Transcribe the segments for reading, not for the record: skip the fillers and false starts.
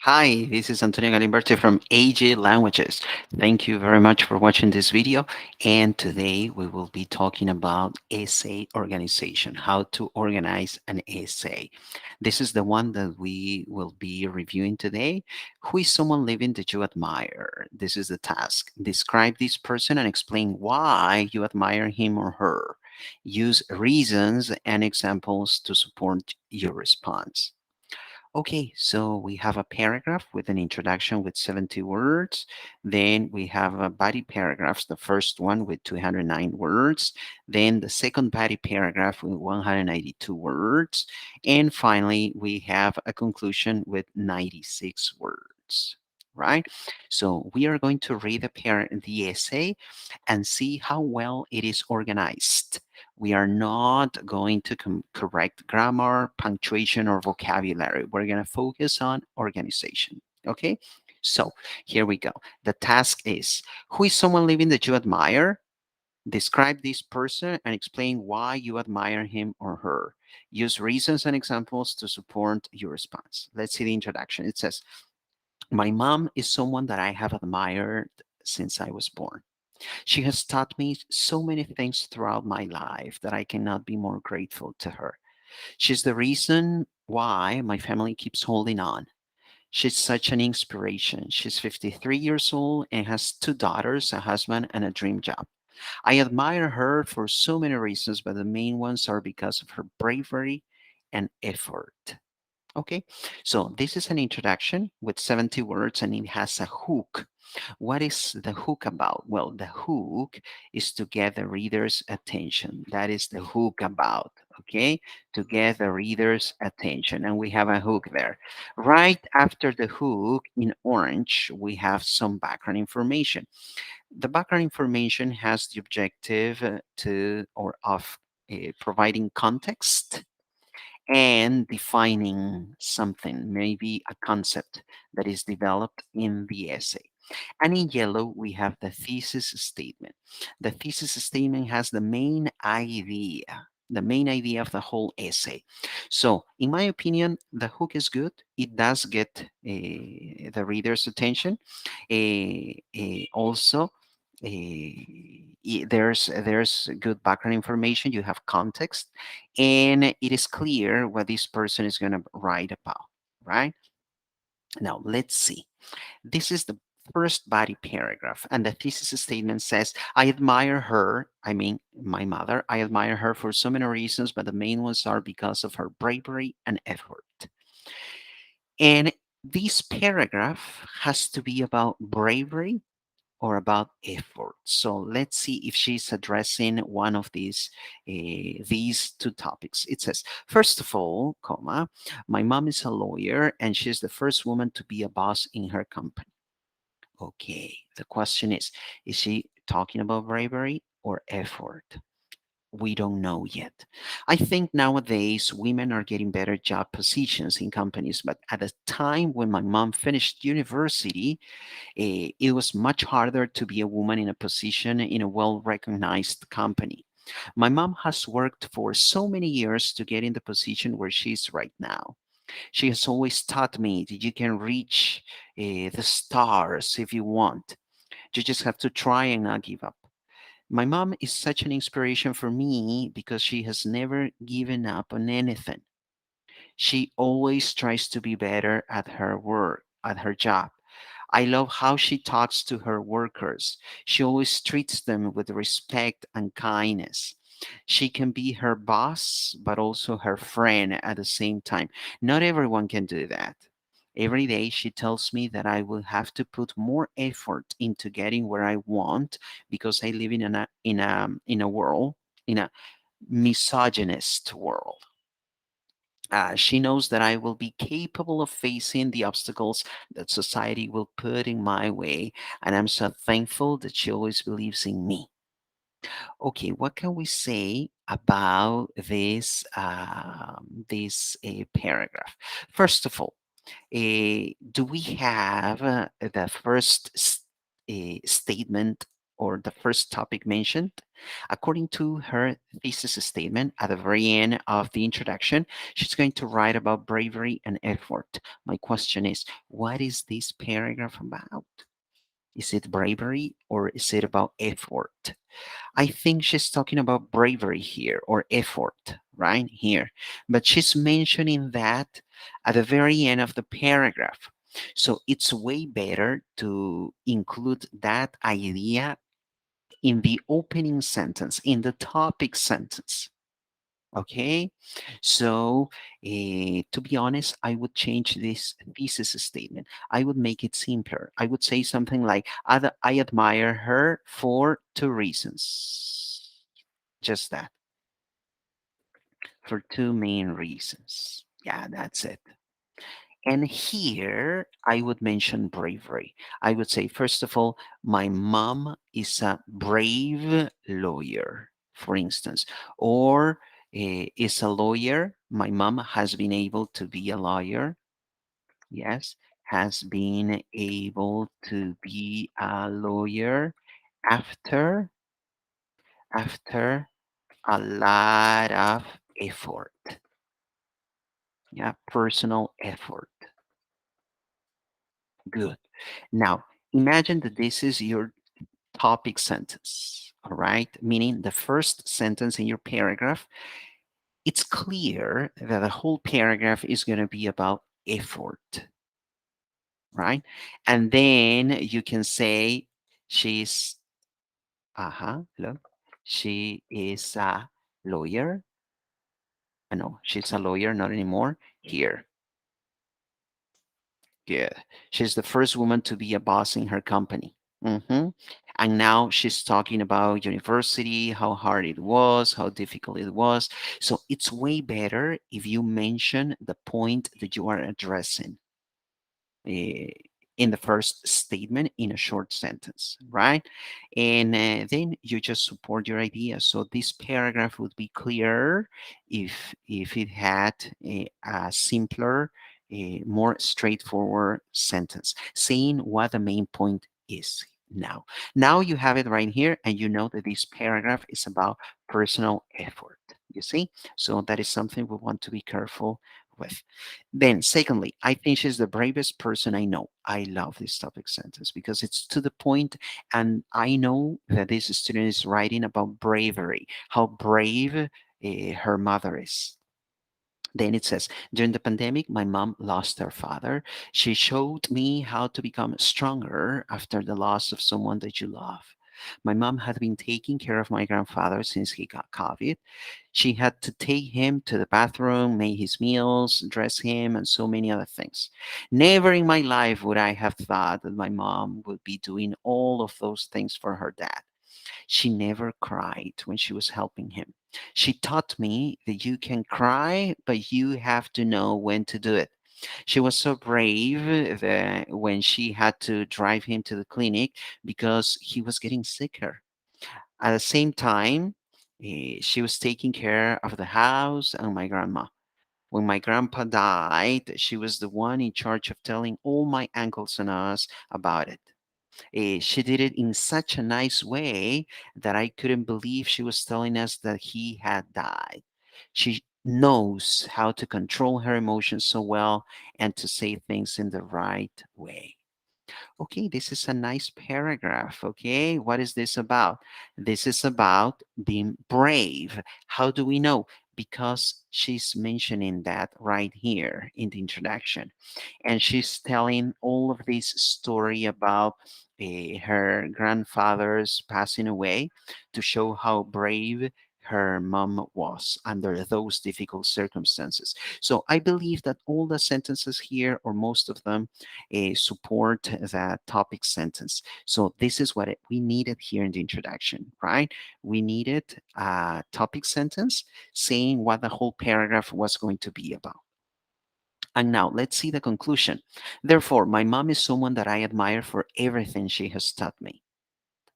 Hi, this is Antonio Galimberti from AJ Languages. Thank you very much for watching this video. And today we will be talking about essay organization, how to organize an essay. This is the one that we will be reviewing today. Who is someone living that you admire? This is the task. Describe this person and explain why you admire him or her. Use reasons and examples to support your response. Okay, so we have a paragraph with an introduction with 70 words. Then we have a body paragraphs, the first one with 209 words. Then the second body paragraph with 192 words. And finally, we have a conclusion with 96 words. Right? So we are going to read the essay and see how well it is organized. We are not going to correct grammar, punctuation, or vocabulary. We're going to focus on organization. Okay? So here we go. The task is, who is someone living that you admire? Describe this person and explain why you admire him or her. Use reasons and examples to support your response. Let's see the introduction. It says, my mom is someone that I have admired since I was born. She has taught me so many things throughout my life that I cannot be more grateful to her. She's the reason why my family keeps holding on. She's such an inspiration. She's 53 years old and has two daughters, a husband, and a dream job. I admire her for so many reasons, but the main ones are because of her bravery and effort. Okay, so this is an introduction with 70 words and it has a hook. What is the hook about? Well, the hook is to get the reader's attention. That is the hook about, okay? To get the reader's attention. And we have a hook there. Right after the hook in orange, we have some background information. The background information has the objective to or of providing context and defining something, maybe a concept that is developed in the essay. And in yellow, we have the thesis statement. The thesis statement has the main idea of the whole essay. So, in my opinion, the hook is good. It does get the reader's attention. Also, there's good background information. You have context, and it is clear what this person is going to write about. Right now, let's see. This is the first body paragraph, and the thesis statement says, I admire her, I mean, my mother, I admire her for so many reasons, but the main ones are because of her bravery and effort. And this paragraph has to be about bravery or about effort. So let's see if she's addressing one of these two topics. It says, first of all, comma, my mom is a lawyer and she's the first woman to be a boss in her company. Okay, the question is she talking about bravery or effort? We don't know yet. I think nowadays women are getting better job positions in companies, but at the time when my mom finished university, it was much harder to be a woman in a position in a well recognized company. My mom has worked for so many years to get in the position where she's right now. She has always taught me that you can reach the stars if you want. You just have to try and not give up. My mom is such an inspiration for me because she has never given up on anything. She always tries to be better at her work, at her job. I love how she talks to her workers. She always treats them with respect and kindness. She can be her boss, but also her friend at the same time. Not everyone can do that. Every day she tells me that I will have to put more effort into getting where I want because I live in a world, in a misogynist world. She knows that I will be capable of facing the obstacles that society will put in my way, and I'm so thankful that she always believes in me. Okay, what can we say about this paragraph? First of all, do we have the first statement or the first topic mentioned. According to her thesis statement at the very end of the introduction, she's going to write about bravery and effort. My question is, what is this paragraph about? Is it bravery or is it about effort? I think she's talking about bravery here or effort, right? Here. But she's mentioning that at the very end of the paragraph. So it's way better to include that idea in the opening sentence, in the topic sentence. Okay, so to be honest, I would change this thesis statement. I would make it simpler. I would say something like, I admire her for two reasons. Just that, for two main reasons. Yeah, that's it. And here I would mention bravery. I would say, first of all, my mom is a brave lawyer, for instance, or is a lawyer. My mom has been able to be a lawyer. Yes, has been able to be a lawyer after after a lot of effort. Yeah, personal effort. Good. Now, imagine that this is your topic sentence, all right? Meaning the first sentence in your paragraph, it's clear that the whole paragraph is going to be about effort, right? And then you can say, she's, look, she is a lawyer. No, she's a lawyer, not anymore. Here. Good. She's the first woman to be a boss in her company. hmm And now she's talking about university, how hard it was, how difficult it was. So it's way better if you mention the point that you are addressing uh, in the first statement in a short sentence, right? And then you just support your idea. So this paragraph would be clearer if it had a simpler, a more straightforward sentence saying what the main point is. Now you have it right here, and you know that this paragraph is about personal effort. You see, so that is something we want to be careful with. Then, secondly, I think she's the bravest person I know. I love this topic sentence because it's to the point, and I know that this student is writing about bravery, how brave her mother is. Then it says, during the pandemic, my mom lost her father. She showed me how to become stronger after the loss of someone that you love. My mom had been taking care of my grandfather since he got COVID. She had to take him to the bathroom, make his meals, dress him, and so many other things. Never in my life would I have thought that my mom would be doing all of those things for her dad. She never cried when she was helping him. She taught me that you can cry, but you have to know when to do it. She was so brave that when she had to drive him to the clinic because he was getting sicker. At the same time, she was taking care of the house and my grandma. When my grandpa died, she was the one in charge of telling all my uncles and us about it. She did it in such a nice way that I couldn't believe she was telling us that he had died. She knows how to control her emotions so well and to say things in the right way. Okay, this is a nice paragraph. Okay, what is this about? This is about being brave. How do we know? Because she's mentioning that right here in the introduction, and she's telling all of this story about her grandfather's passing away to show how brave her mom was under those difficult circumstances. So I believe that all the sentences here, or most of them, support that topic sentence. So this is what we needed here in the introduction, right? We needed a topic sentence saying what the whole paragraph was going to be about. And now let's see the conclusion. Therefore, my mom is someone that I admire for everything she has taught me.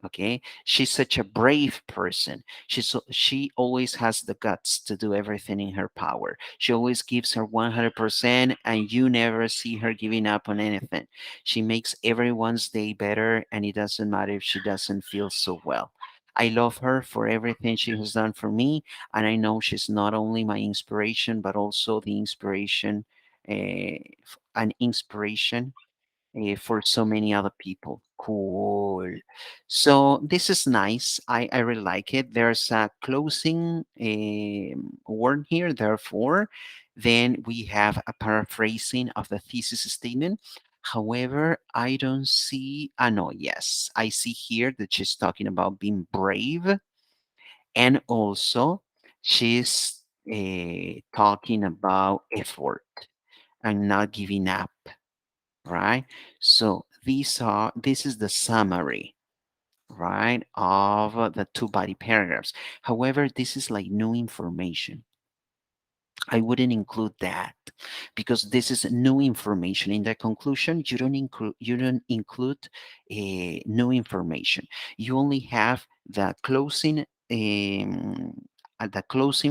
Okay, she's such a brave person. She always has the guts to do everything in her power. She always gives her 100%, and you never see her giving up on anything. She makes everyone's day better, and it doesn't matter if she doesn't feel so well. I love her for everything she has done for me, and I know she's not only my inspiration, but also the inspiration, an inspiration for so many other people. Cool. So this is nice. I really like it. There's a closing word here, therefore. Then we have a paraphrasing of the thesis statement. However, I don't see, no, yes, I see here that she's talking about being brave, and also she's talking about effort and not giving up, right? So this is the summary, right, of the two body paragraphs. However, this is like new information. I wouldn't include that because this is new information. In the conclusion, you don't include new information. You only have the closing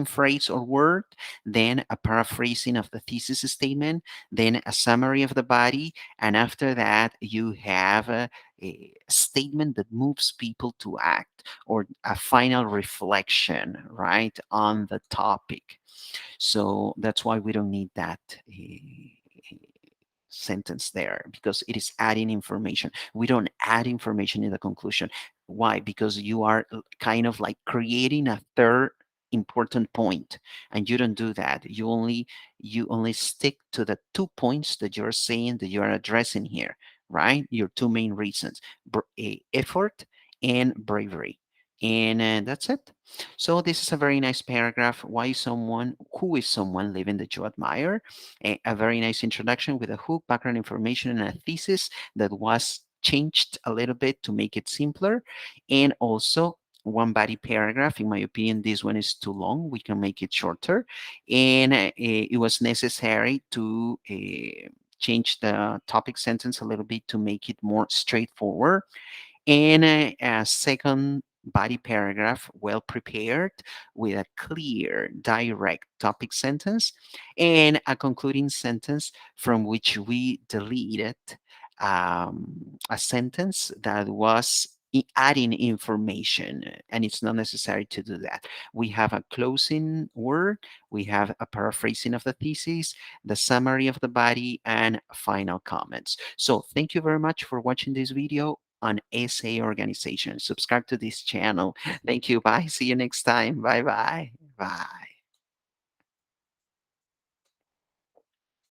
phrase or word, then a paraphrasing of the thesis statement, then a summary of the body, and after that you have a statement that moves people to act, or a final reflection, right, on the topic. So that's why we don't need that sentence there, because it is adding information. We don't add information in the conclusion. Why? Because you are kind of like creating a third important point, and you don't do that. You only stick to the 2 points that you're saying, that you're addressing here, right? Your two main reasons: effort and bravery. And that's it. So this is a very nice paragraph. Who is someone living that you admire? A very nice introduction with a hook, background information, and a thesis that was changed a little bit to make it simpler. And also one body paragraph. In my opinion, this one is too long. We can make it shorter. And it was necessary to change the topic sentence a little bit to make it more straightforward, and a second body paragraph, well prepared, with a clear, direct topic sentence, and a concluding sentence from which we deleted a sentence that was adding information, and it's not necessary to do that. We have a closing word, we have a paraphrasing of the thesis, the summary of the body, and final comments. So thank you very much for watching this video on essay organization. Subscribe to this channel. Thank you. Bye. See you next time. Bye bye. Bye.